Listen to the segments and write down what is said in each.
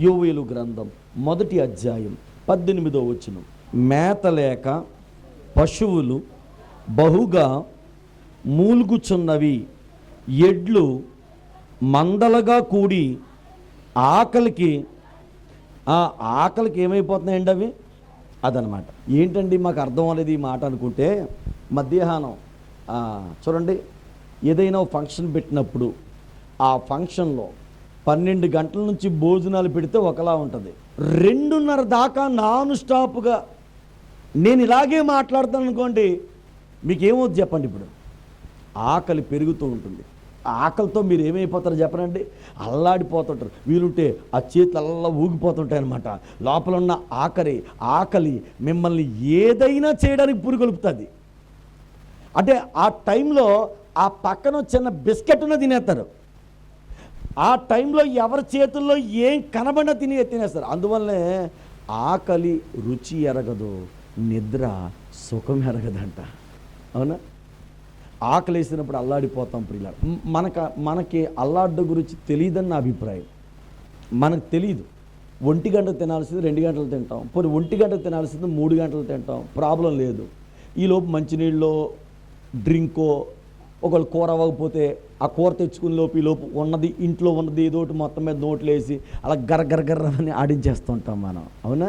యోవేలు గ్రంథం 1వ అధ్యాయం 18వ వచనం. మేత లేక పశువులు బహుగా మూలుగుచున్నవి, ఎడ్లు మందలుగా కూడి ఆకలికి ఏమైపోతున్నాయండి అవి? అదనమాట. ఏంటండి మాకు అర్థం అవ్వలేదు ఈ మాట అనుకుంటే, మధ్యాహ్నం చూడండి, ఏదైనా ఫంక్షన్ పెట్టినప్పుడు ఆ ఫంక్షన్లో 12 గంటల నుంచి భోజనాలు పెడితే ఒకలా ఉంటుంది. 2:30 దాకా నాన్ స్టాప్గా నేను ఇలాగే మాట్లాడతాను అనుకోండి, మీకేమవుతుంది చెప్పండి. ఇప్పుడు ఆకలి పెరుగుతూ ఉంటుంది. ఆకలితో మీరు ఏమైపోతారో చెప్పనండి, అల్లాడిపోతుంటారు. వీలుంటే ఆ చేతులల్లా ఊగిపోతుంటాయి అన్నమాట. లోపల ఉన్న ఆకలి మిమ్మల్ని ఏదైనా చేయడానికి పురిగొలుపుతుంది. అంటే ఆ టైంలో ఆ పక్కన చిన్న బిస్కెట్ను తినేస్తారు. ఆ టైంలో ఎవరి చేతుల్లో ఏం కనబడినా తినేస్తారు. అందువల్లనే ఆకలి రుచి ఎరగదు, నిద్ర సుఖం ఎరగదంట. అవునా? ఆకలి వేసినప్పుడు అల్లాడిపోతాం ప్రియులారా. మనకి అల్లాడ్డ గురించి తెలియదని నా అభిప్రాయం. మనకు తెలియదు. 1 గంట తినాల్సింది 2 గంటలు తింటాం, పోనీ 1 గంట తినాల్సింది 3 గంటలు తింటాం, ప్రాబ్లం లేదు. ఈలోపు మంచినీళ్ళలో డ్రింకో, ఒకళ్ళు కూర అవ్వకపోతే ఆ కూర తెచ్చుకునే ఈలోపు ఉన్నది ఇంట్లో ఉన్నది ఏదో ఒకటి మొత్తం మీద నోట్లు వేసి అలా గర్రని ఆడించేస్తుంటాం మనం. అవునా?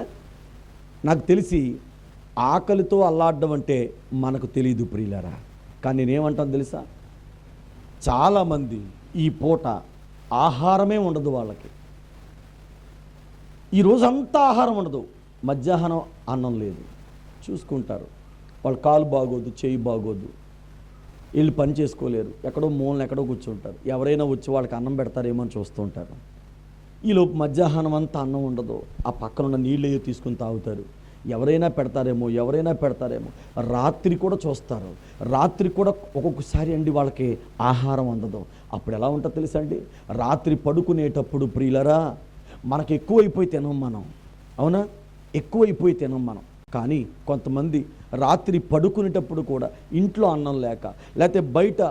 నాకు తెలిసి ఆకలితో అల్లాడడం అంటే మనకు తెలియదు ప్రియులారా. కానీ నేనేమంటాను తెలుసా, చాలామంది ఈ పూట ఆహారమే ఉండదు వాళ్ళకి. ఈరోజంతా ఆహారం ఉండదు, మధ్యాహ్నం అన్నం లేదు, చూసుకుంటారు. వాళ్ళ కాలు బాగోదు, చేయి బాగోదు, వీళ్ళు పని చేసుకోలేరు, ఎక్కడో మూలన ఎక్కడో కూర్చుంటారు. ఎవరైనా వచ్చి వాళ్ళకి అన్నం పెడతారేమో అని చూస్తూ ఉంటారు. ఈలోపు మధ్యాహ్నం అంతా అన్నం ఉండదు, ఆ పక్కనున్న నీళ్ళు తీసుకుని తాగుతారు. ఎవరైనా పెడతారేమో. రాత్రి కూడా చూస్తారు. రాత్రి కూడా ఒక్కొక్కసారి అండి వాళ్ళకి ఆహారం అందదు. అప్పుడు ఎలా ఉంటుందో తెలుసా అండి, రాత్రి పడుకునేటప్పుడు ప్రియులరా మనకి ఎక్కువైపోయి తినం మనం. అవునా? ఎక్కువైపోయి తినం మనం. కానీ కొంతమంది రాత్రి పడుకునేటప్పుడు కూడా ఇంట్లో అన్నం లేకపోతే బయట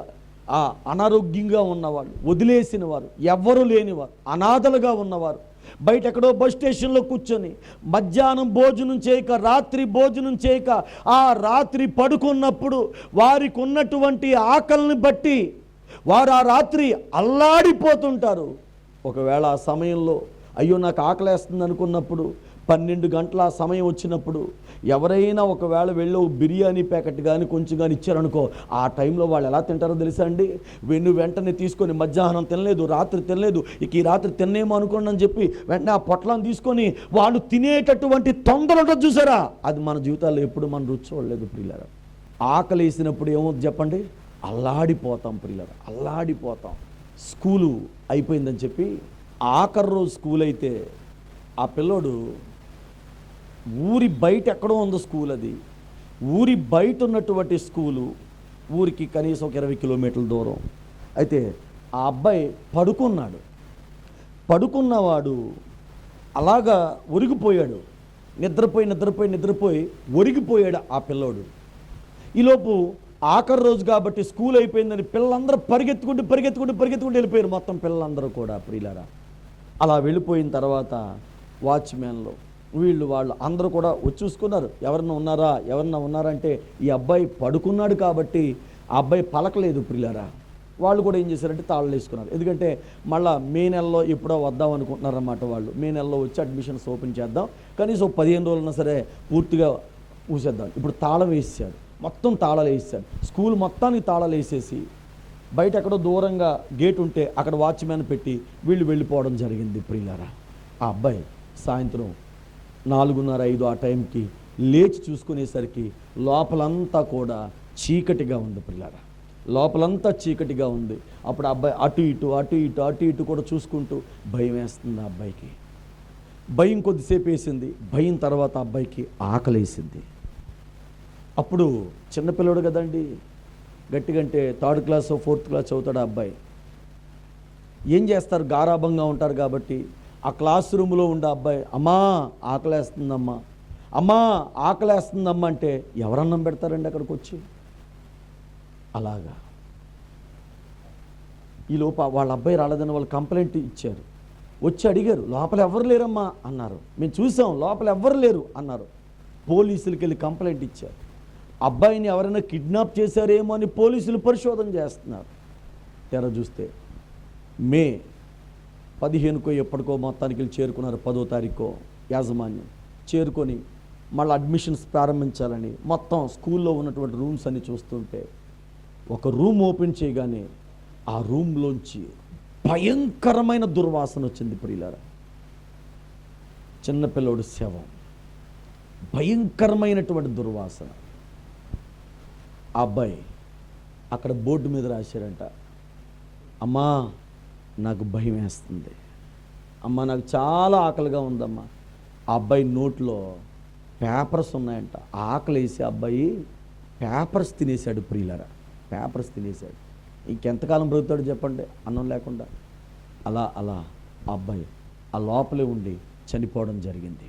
అనారోగ్యంగా ఉన్నవాళ్ళు, వదిలేసిన వారు, ఎవ్వరూ లేనివారు, అనాథలుగా ఉన్నవారు బయట ఎక్కడో బస్ స్టేషన్లో కూర్చొని మధ్యాహ్నం భోజనం చేయక, రాత్రి భోజనం చేయక, ఆ రాత్రి పడుకున్నప్పుడు వారికి ఉన్నటువంటి ఆకలిని బట్టి వారు ఆ రాత్రి అల్లాడిపోతుంటారు. ఒకవేళ ఆ సమయంలో అయ్యో నాకు ఆకలేస్తుంది అనుకున్నప్పుడు 12 గంటల సమయం వచ్చినప్పుడు ఎవరైనా ఒకవేళ వెళ్ళి బిర్యానీ ప్యాకెట్ కానీ కొంచెం కానీ ఇచ్చారనుకో, ఆ టైంలో వాళ్ళు ఎలా తింటారో తెలుసా అండి, వెంటనే తీసుకొని మధ్యాహ్నం తినలేదు, రాత్రి తినలేదు, ఇక ఈ రాత్రి తిన్నేమో అనుకోండి అని చెప్పి వెంటనే ఆ పొట్లాన్ని తీసుకొని వాళ్ళు తినేటటువంటి తొందర ఉంటుంది చూసారా, అది మన జీవితాల్లో ఎప్పుడు మనం రుచి చూడలేదు ప్రియులారా. ఆకలి వేసినప్పుడు ఏమవుతుంది చెప్పండి, అల్లాడిపోతాం ప్రియులారా, అల్లాడిపోతాం. స్కూలు అయిపోయిందని చెప్పి ఆఖరి రోజు స్కూల్ అయితే ఆ పిల్లోడు ఊరి బయట ఎక్కడో ఉంది స్కూల్, అది ఊరి బయట ఉన్నటువంటి స్కూలు, ఊరికి కనీసం ఒక 20 కిలోమీటర్ల దూరం. అయితే ఆ అబ్బాయి పడుకున్నవాడు అలాగా ఒరిగిపోయాడు, నిద్రపోయి ఒరిగిపోయాడు ఆ పిల్లోడు. ఈలోపు ఆఖరి రోజు కాబట్టి స్కూల్ అయిపోయిందని పిల్లలందరూ పరిగెత్తుకుంటూ వెళ్ళిపోయారు, మొత్తం పిల్లలందరూ కూడా ప్రియులారా. అలా వెళ్ళిపోయిన తర్వాత వాచ్మెన్లు వాళ్ళు అందరూ కూడా వచ్చి చూసుకున్నారు, ఎవరన్నా ఉన్నారా అంటే ఈ అబ్బాయి పడుకున్నాడు కాబట్టి ఆ అబ్బాయి పలకలేదు ప్రియులారా. వాళ్ళు కూడా ఏం చేశారంటే తాళాలు వేసుకున్నారు. ఎందుకంటే మళ్ళీ మే నెలలో ఎప్పుడో వద్దాం అనుకుంటున్నారన్నమాట. వాళ్ళు మే నెలలో వచ్చి అడ్మిషన్స్ ఓపెన్ చేద్దాం, కనీసం 15 రోజులన్నా సరే పూర్తిగా ఊసేద్దాం. ఇప్పుడు తాళం వేసాడు, మొత్తం తాళాలు వేసాడు. స్కూల్ మొత్తానికి తాళాలు వేసేసి బయట ఎక్కడో దూరంగా గేట్ ఉంటే అక్కడ వాచ్మెన్ పెట్టి వీళ్ళు వెళ్ళిపోవడం జరిగింది ప్రియులారా. ఆ అబ్బాయి సాయంత్రం 4:30-5 ఆ టైంకి లేచి చూసుకునేసరికి లోపలంతా కూడా చీకటిగా ఉంది ప్రియులారా, లోపలంతా చీకటిగా ఉంది. అప్పుడు అబ్బాయి అటు ఇటు కూడా చూసుకుంటూ భయం వేస్తుంది. ఆ అబ్బాయికి భయం కొద్దిసేపు వేసింది, భయం తర్వాత అబ్బాయికి ఆకలి వేసింది. అప్పుడు చిన్నపిల్లడు కదండి, గట్టిగంటే 3rd క్లాస్ 4th క్లాస్ చదువుతాడు ఆ అబ్బాయి. ఏం చేస్తారు, గారాభంగా ఉంటారు కాబట్టి ఆ క్లాస్ రూమ్లో ఉండే అబ్బాయి అమ్మా ఆకలేస్తుందమ్మా అంటే ఎవరన్నం పెడతారండి అక్కడికి వచ్చి? అలాగా ఈలోపు వాళ్ళ అబ్బాయి రాలేదని వాళ్ళు కంప్లైంట్ ఇచ్చారు. వచ్చి అడిగారు, లోపల ఎవ్వరు లేరమ్మా అన్నారు. మేము చూసాం, లోపల ఎవ్వరు లేరు అన్నారు. పోలీసులకి వెళ్ళి కంప్లైంట్ ఇచ్చారు. అబ్బాయిని ఎవరైనా కిడ్నాప్ చేశారేమో అని పోలీసులు పరిశోధన చేస్తున్నారు. తెర చూస్తే మే 15కో ఎప్పటికో మొత్తానికి వెళ్ళి చేరుకున్నారు. 10వ తారీఖు యాజమాన్యం చేరుకొని మళ్ళీ అడ్మిషన్స్ ప్రారంభించాలని మొత్తం స్కూల్లో ఉన్నటువంటి రూమ్స్ అన్ని చూస్తుంటే ఒక రూమ్ ఓపెన్ చేయగానే ఆ రూమ్లోంచి భయంకరమైన దుర్వాసన వచ్చింది. ప్రియులారా, చిన్నపిల్లోడు శవం, భయంకరమైనటువంటి దుర్వాసన. ఆ అబ్బాయి అక్కడ బోర్డు మీద రాశారంట, అమ్మా నాకు భయం వేస్తుంది, అమ్మ నాకు చాలా ఆకలిగా ఉందమ్మా. ఆ అబ్బాయి నోట్లో పేపర్స్ ఉన్నాయంట. ఆకలి వేసి అబ్బాయి పేపర్స్ తినేశాడు. ప్రియులారా, పేపర్స్ తినేశాడు. ఇంకెంతకాలం బ్రతుకుతాడు చెప్పండి అన్నం లేకుండా. అలా ఆ అబ్బాయి ఆ లోపలే ఉండి చనిపోవడం జరిగింది.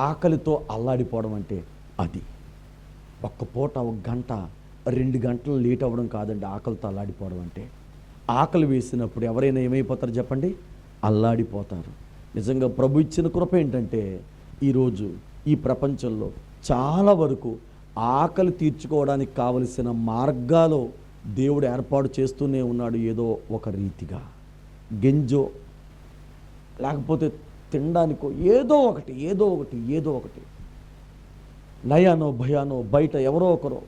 ఆకలితో అల్లాడిపోవడం అంటే అది. ఒక్క పూట 1 గంట 2 గంటలు లేట్ అవ్వడం కాదండి ఆకలితో అల్లాడిపోవడం అంటే. ఆకలి వేసినప్పుడు ఎవరైనా ఏమైపోతారు చెప్పండి? అల్లాడిపోతారు. నిజంగా ప్రభు ఇచ్చిన కృప ఏంటంటే ఈరోజు ఈ ప్రపంచంలో చాలా వరకు ఆకలి తీర్చుకోవడానికి కావలసిన మార్గాలు దేవుడు ఏర్పాటు చేస్తూనే ఉన్నాడు. ఏదో ఒక రీతిగా గెంజో లేకపోతే తినడానికో ఏదో ఒకటి నయానో భయానో బయట ఎవరో ఒకరో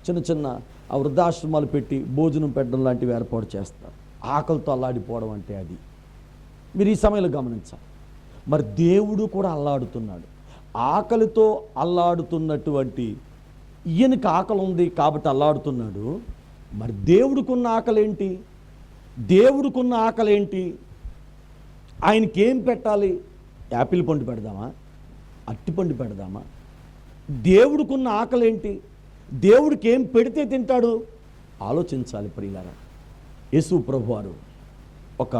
చిన్న ఆ వృద్ధాశ్రమాలు పెట్టి భోజనం పెట్టడం లాంటివి ఏర్పాటు చేస్తారు. ఆకలితో అల్లాడిపోవడం అంటే అది. మీరు ఈ సమయంలో గమనించాలి. మరి దేవుడు కూడా అల్లాడుతున్నాడు. ఆకలితో అల్లాడుతున్నటువంటి ఈయనకి ఆకలి ఉంది కాబట్టి అల్లాడుతున్నాడు. మరి దేవుడికున్న ఆకలేంటి? దేవుడికున్న ఆకలేంటి? ఆయనకి ఏం పెట్టాలి? యాపిల్ పండు పెడదామా? అట్టిపండు పెడదామా? దేవుడికున్న ఆకలేంటి? దేవుడికి ఏం పెడితే తింటాడు? ఆలోచించాలి ప్రియులారా. యేసు ప్రభువారు ఒక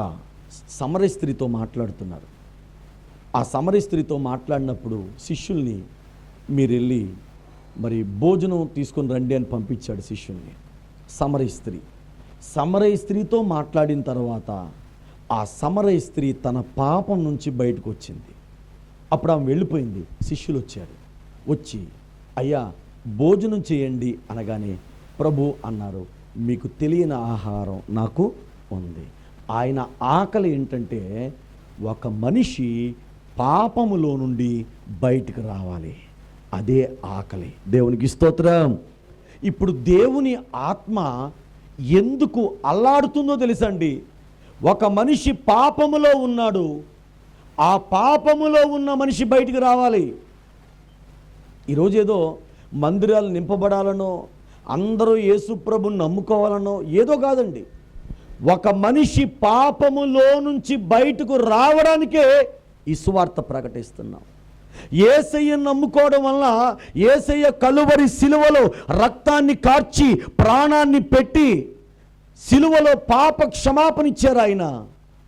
సమరయ స్త్రీతో మాట్లాడుతున్నారు. ఆ సమరయ స్త్రీతో మాట్లాడినప్పుడు శిష్యుల్ని మీరు వెళ్ళి మరి భోజనం తీసుకొని రండి అని పంపించాడు శిష్యుల్ని. సమరయ స్త్రీతో మాట్లాడిన తర్వాత ఆ సమరయ స్త్రీ తన పాపం నుంచి బయటకు వచ్చింది. అప్పుడు ఆమె వెళ్ళిపోయింది. శిష్యులు వచ్చారు. వచ్చి అయ్యా భోజనం చేయండి అనగానే ప్రభు అన్నారు, మీకు తెలియని ఆహారం నాకు ఉంది. ఆయన ఆకలి ఏంటంటే ఒక మనిషి పాపములో నుండి బయటికి రావాలి. అదే ఆకలి. దేవునికి స్తోత్రం. ఇప్పుడు దేవుని ఆత్మ ఎందుకు అల్లాడుతుందో తెలుసండి. ఒక మనిషి పాపములో ఉన్నాడు. ఆ పాపములో ఉన్న మనిషి బయటికి రావాలి. ఈరోజు ఏదో మందిరాలు నింపబడాలనో అందరూ యేసు ప్రభుని నమ్ముకోవాలనో ఏదో కాదండి. ఒక మనిషి పాపములో నుంచి బయటకు రావడానికే ఈ సువార్త ప్రకటిస్తున్నాం. యేసయ్యను నమ్ముకోవడం వల్ల యేసయ్య కలువరి సిలువలో రక్తాన్ని కార్చి ప్రాణాన్ని పెట్టి సిలువలో పాప క్షమాపణ ఇచ్చారు ఆయన.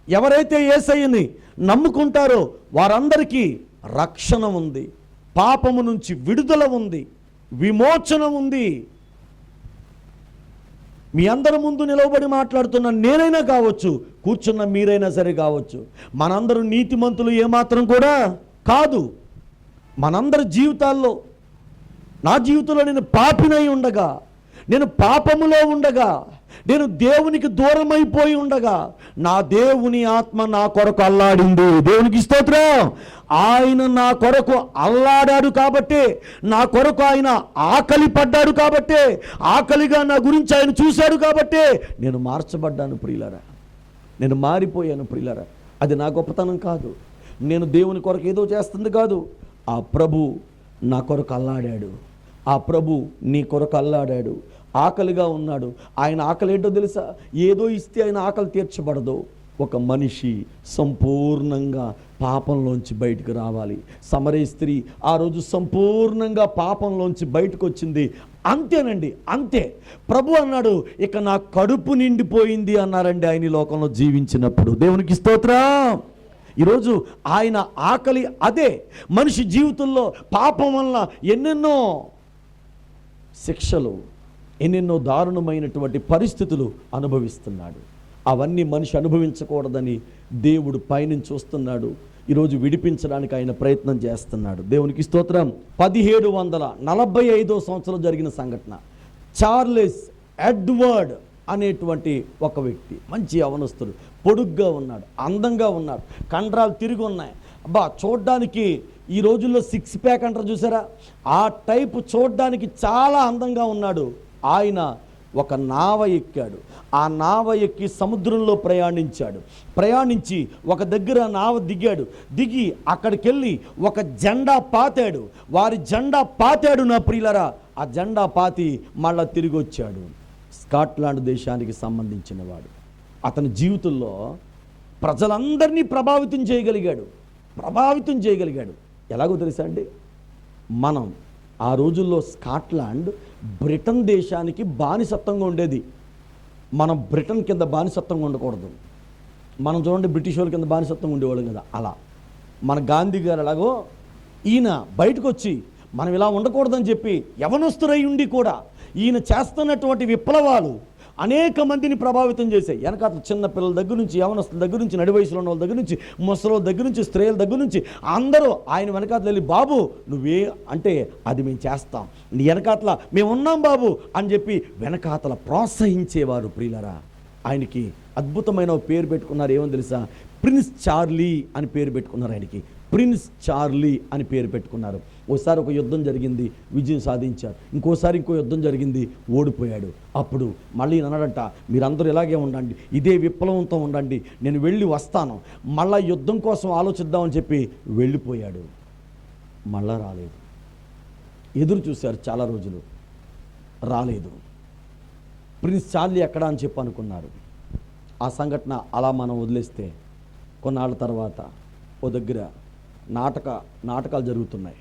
ఎవరైతే యేసయ్యని నమ్ముకుంటారో వారందరికీ రక్షణ ఉంది, పాపము నుంచి విడుదల ఉంది, విమోచన ఉంది. మీ అందరి ముందు నిలవబడి మాట్లాడుతున్న నేనైనా కావచ్చు, కూర్చున్న మీరైనా సరే కావచ్చు, మనందరూ నీతిమంతులు ఏమాత్రం కూడా కాదు. మనందరి జీవితాల్లో, నా జీవితంలో నేను పాపినై ఉండగా, నేను పాపములో ఉండగా, నేను దేవునికి దూరం అయిపోయి ఉండగా నా దేవుని ఆత్మ నా కొరకు అల్లాడింది. దేవునికి స్తోత్రం. ఆయన నా కొరకు అల్లాడాడు కాబట్టే, నా కొరకు ఆయన ఆకలి పడ్డాడు కాబట్టే, ఆకలిగా నా గురించి ఆయన చూశాడు కాబట్టే నేను మార్చబడ్డాను ప్రియులారా. నేను మారిపోయాను ప్రియులారా. అది నా గొప్పతనం కాదు, నేను దేవుని కొరకు ఏదో చేస్తుంది కాదు. ఆ ప్రభు నా కొరకు అల్లాడాడు. ఆ ప్రభు నీ కొరకు అల్లాడాడు. ఆకలిగా ఉన్నాడు. ఆయన ఆకలి ఏంటో తెలుసా? ఏదో ఇస్తే ఆయన ఆకలి తీర్చబడదు. ఒక మనిషి సంపూర్ణంగా పాపంలోంచి బయటకు రావాలి. సమరయ స్త్రీ ఆ రోజు సంపూర్ణంగా పాపంలోంచి బయటకు వచ్చింది. అంతేనండి, అంతే. ప్రభు అన్నాడు, ఇక నా కడుపు నిండిపోయింది అన్నారండి ఆయన ఈ లోకంలో జీవించినప్పుడు. దేవునికి స్తోత్రం. ఈరోజు ఆయన ఆకలి అదే. మనిషి జీవితంలో పాపం వల్ల ఎన్నెన్నో శిక్షలు, ఎన్నెన్నో దారుణమైనటువంటి పరిస్థితులు అనుభవిస్తున్నాడు. అవన్నీ మనిషి అనుభవించకూడదని దేవుడు పైనుంచి చూస్తున్నాడు. ఈరోజు విడిపించడానికి ఆయన ప్రయత్నం చేస్తున్నాడు. దేవునికి స్తోత్రం. 1745 సంవత్సరం జరిగిన సంఘటన. చార్లెస్ ఎడ్వర్డ్ అనేటువంటి ఒక వ్యక్తి, మంచి యవనస్తుడు, పొడుగ్గా ఉన్నాడు, అందంగా ఉన్నాడు, కండరాలు తిరిగి ఉన్నాయి. అబ్బా, చూడ్డానికి ఈ రోజుల్లో 6 ప్యాక్ అంటారు చూసారా, ఆ టైపు చూడ్డానికి చాలా అందంగా ఉన్నాడు. ఆయన ఒక నావ ఎక్కాడు. ఆ నావ ఎక్కి సముద్రంలో ప్రయాణించి ఒక దగ్గర నావ దిగి అక్కడికి వెళ్ళి ఒక జెండా పాతాడు. వారి జెండా పాతాడు నా ప్రియులరా. ఆ జెండా పాతి మళ్ళా తిరిగి వచ్చాడు. స్కాట్లాండ్ దేశానికి సంబంధించిన వాడు. అతని జీవితంలో ప్రజలందరినీ ప్రభావితం చేయగలిగాడు. ఎలాగో తెలుసా అండి, మనం ఆ రోజుల్లో స్కాట్లాండ్ బ్రిటన్ దేశానికి బానిసత్వంగా ఉండేది. మనం బ్రిటన్ కింద బానిసత్వంగా ఉండకూడదు. మనం చూడండి, బ్రిటిష్ వాళ్ళ కింద బానిసత్వంగా ఉండేవాళ్ళం కదా. అలా మన గాంధీ గారు ఎలాగో ఈయన బయటకు వచ్చి మనం ఇలా ఉండకూడదని చెప్పి యవనస్తురై ఉండి కూడా ఈయన చేస్తున్నటువంటి విప్లవాలు అనేక మందిని ప్రభావితం చేశాయి. వెనకాత చిన్న పిల్లల దగ్గర నుంచి, యవనస్తుల దగ్గర నుంచి, నడి వయసులో ఉన్న వాళ్ళ దగ్గర నుంచి, ముసలోళ్ళ దగ్గర నుంచి, స్త్రీల దగ్గర నుంచి అందరూ ఆయన వెనకాతలు వెళ్ళి, బాబు నువ్వే అంటే అది మేము చేస్తాం, నీ వెనకాతల మేము ఉన్నాం బాబు అని చెప్పి వెనకాతల ప్రోత్సహించేవారు. ప్రియులరా, ఆయనకి అద్భుతమైన పేరు పెట్టుకున్నారు. ఏమని తెలుసా? ప్రిన్స్ చార్లీ అని పేరు పెట్టుకున్నారు. ఆయనకి ప్రిన్స్ చార్లీ అని పేరు పెట్టుకున్నారు. ఓసారి ఒక యుద్ధం జరిగింది, విజయం సాధించారు. ఇంకోసారి ఇంకో యుద్ధం జరిగింది, ఓడిపోయాడు. అప్పుడు మళ్ళీ అన్నాడంట, మీరందరూ ఇలాగే ఉండండి, ఇదే విప్లవంతో ఉండండి, నేను వెళ్ళి వస్తాను, మళ్ళా యుద్ధం కోసం ఆలోచిద్దామని చెప్పి వెళ్ళిపోయాడు. మళ్ళా రాలేదు. ఎదురు చూశారు చాలా రోజులు, రాలేదు. ప్రిన్స్ చార్లీ ఎక్కడా అని చెప్పి అనుకున్నారు. ఆ సంఘటన అలా మనం వదిలేస్తే కొన్నాళ్ళ తర్వాత ఓ దగ్గర నాటకాలు జరుగుతున్నాయి.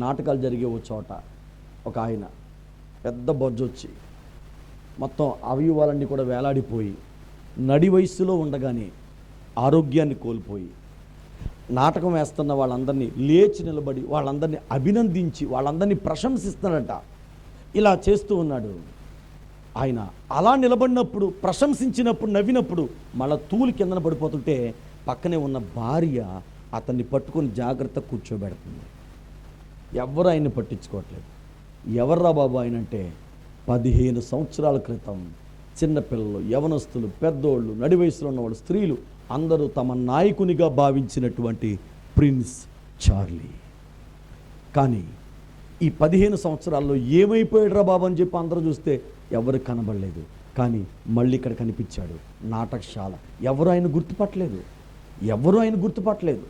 నాటకాలు జరిగే ఓ చోట ఒక ఆయన పెద్ద బొజ్జు వచ్చి మొత్తం అవయవాలన్నీ కూడా వేలాడిపోయి నడి వయస్సులో ఉండగానే ఆరోగ్యాన్ని కోల్పోయి నాటకం వేస్తున్న వాళ్ళందరినీ లేచి నిలబడి వాళ్ళందరినీ అభినందించి వాళ్ళందరినీ ప్రశంసిస్తున్నాడట. ఇలా చేస్తూ ఉన్నాడు. ఆయన అలా నిలబడినప్పుడు, ప్రశంసించినప్పుడు, నవ్వినప్పుడు మళ్ళా తూలి కిందన పడిపోతుంటే పక్కనే ఉన్న భార్య అతన్ని పట్టుకొని జాగ్రత్త కూర్చోబెడుతుంది. ఎవరు ఆయన్ని పట్టించుకోవట్లేదు. ఎవర్రా బాబు ఆయన అంటే 15 సంవత్సరాల క్రితం చిన్నపిల్లలు, యవనస్తులు, పెద్దోళ్ళు, నడి వయసులో ఉన్నవాళ్ళు, స్త్రీలు అందరూ తమ నాయకునిగా భావించినటువంటి ప్రిన్స్ చార్లీ. కానీ ఈ 15 సంవత్సరాల్లో ఏమైపోయాడురా బాబు అని చెప్పి అందరూ చూస్తే ఎవరు కనబడలేదు. కానీ మళ్ళీ ఇక్కడ కనిపించాడు, నాటకశాల. ఎవరు ఆయన గుర్తుపట్టలేదు.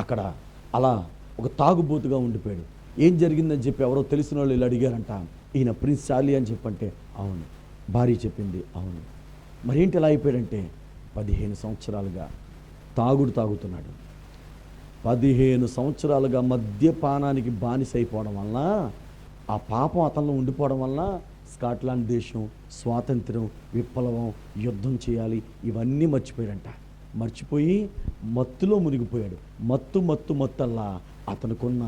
అక్కడ అలా ఒక తాగుబోతుగా ఉండిపోయాడు. ఏం జరిగిందని చెప్పి ఎవరో తెలిసిన వాళ్ళు ఇలా అడిగారంట, ఈయన ప్రిన్స్ చార్లీ అని చెప్పంటే అవును. భార్య చెప్పింది అవును. మరేంటి ఎలా అయిపోయాడంటే 15 సంవత్సరాలుగా తాగుతున్నాడు. 15 సంవత్సరాలుగా మద్యపానానికి బానిసైపోవడం వలన, ఆ పాపం అతనిలో ఉండిపోవడం వలన స్కాట్లాండ్ దేశం స్వాతంత్ర్యం, విప్లవం, యుద్ధం చేయాలి ఇవన్నీ మర్చిపోయి మత్తులో మునిగిపోయాడు. మత్తల్లా అతనుకున్న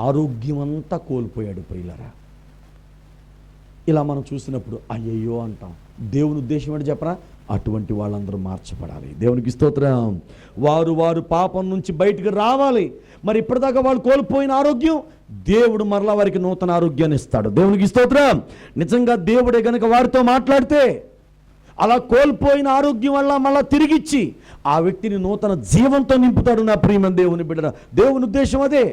ఆరోగ్యం అంతా కోల్పోయాడు. ప్రియులరా, ఇలా మనం చూసినప్పుడు అయ్యయ్యో అంటాం. దేవుని ఉద్దేశం ఏంటి చెప్పరా? అటువంటి వాళ్ళందరూ మార్చబడాలి. దేవునికి స్తోత్రం. వారు పాపం నుంచి బయటికి రావాలి. మరి ఇప్పటిదాకా వాళ్ళు కోల్పోయిన ఆరోగ్యం దేవుడు మరలా వారికి నూతన ఆరోగ్యాన్ని ఇస్తాడు. దేవునికి స్తోత్రం. నిజంగా దేవుడే గనుక వారితో మాట్లాడితే అలా కోల్పోయిన ఆరోగ్యం వల్ల మళ్ళా తిరిగిచ్చి ఆ వ్యక్తిని నూతన జీవంతో నింపుతాడు. నా ప్రియమైన దేవుని బిడ్డ, దేవుని ఉద్దేశం అదే.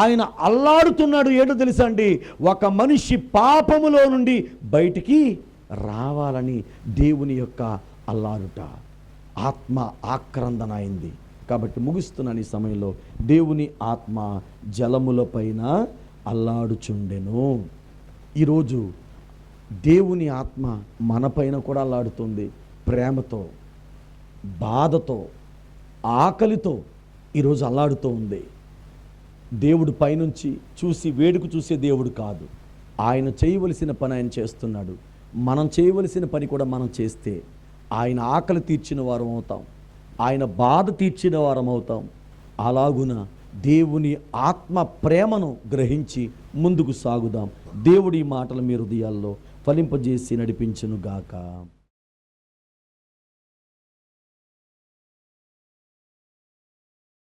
ఆయన అల్లాడుతున్నాడు. ఏంటో తెలుసా అండి, ఒక మనిషి పాపములో నుండి బయటికి రావాలని దేవుని యొక్క అల్లాడుట, ఆత్మ ఆక్రందన అయింది. కాబట్టి ముగిస్తున్నాను ఈ సమయంలో. దేవుని ఆత్మ జలములపైన అల్లాడుచుండెను. ఈరోజు దేవుని ఆత్మ మనపైన కూడా అల్లాడుతుంది. ప్రేమతో, బాధతో, ఆకలితో ఈరోజు అల్లాడుతూ ఉంది. దేవుడు పైనుంచి చూసి వేడుకు చూసే దేవుడు కాదు. ఆయన చేయవలసిన పని ఆయన చేస్తున్నాడు. మనం చేయవలసిన పని కూడా మనం చేస్తే ఆయన ఆకలి తీర్చిన వారం అవుతాం, ఆయన బాధ తీర్చిన వారం అవుతాం. అలాగున దేవుని ఆత్మ ప్రేమను గ్రహించి ముందుకు సాగుదాం. దేవుడి మాటలు మీ హృదయాల్లో ఫలింపజేసి నడిపించును గాక.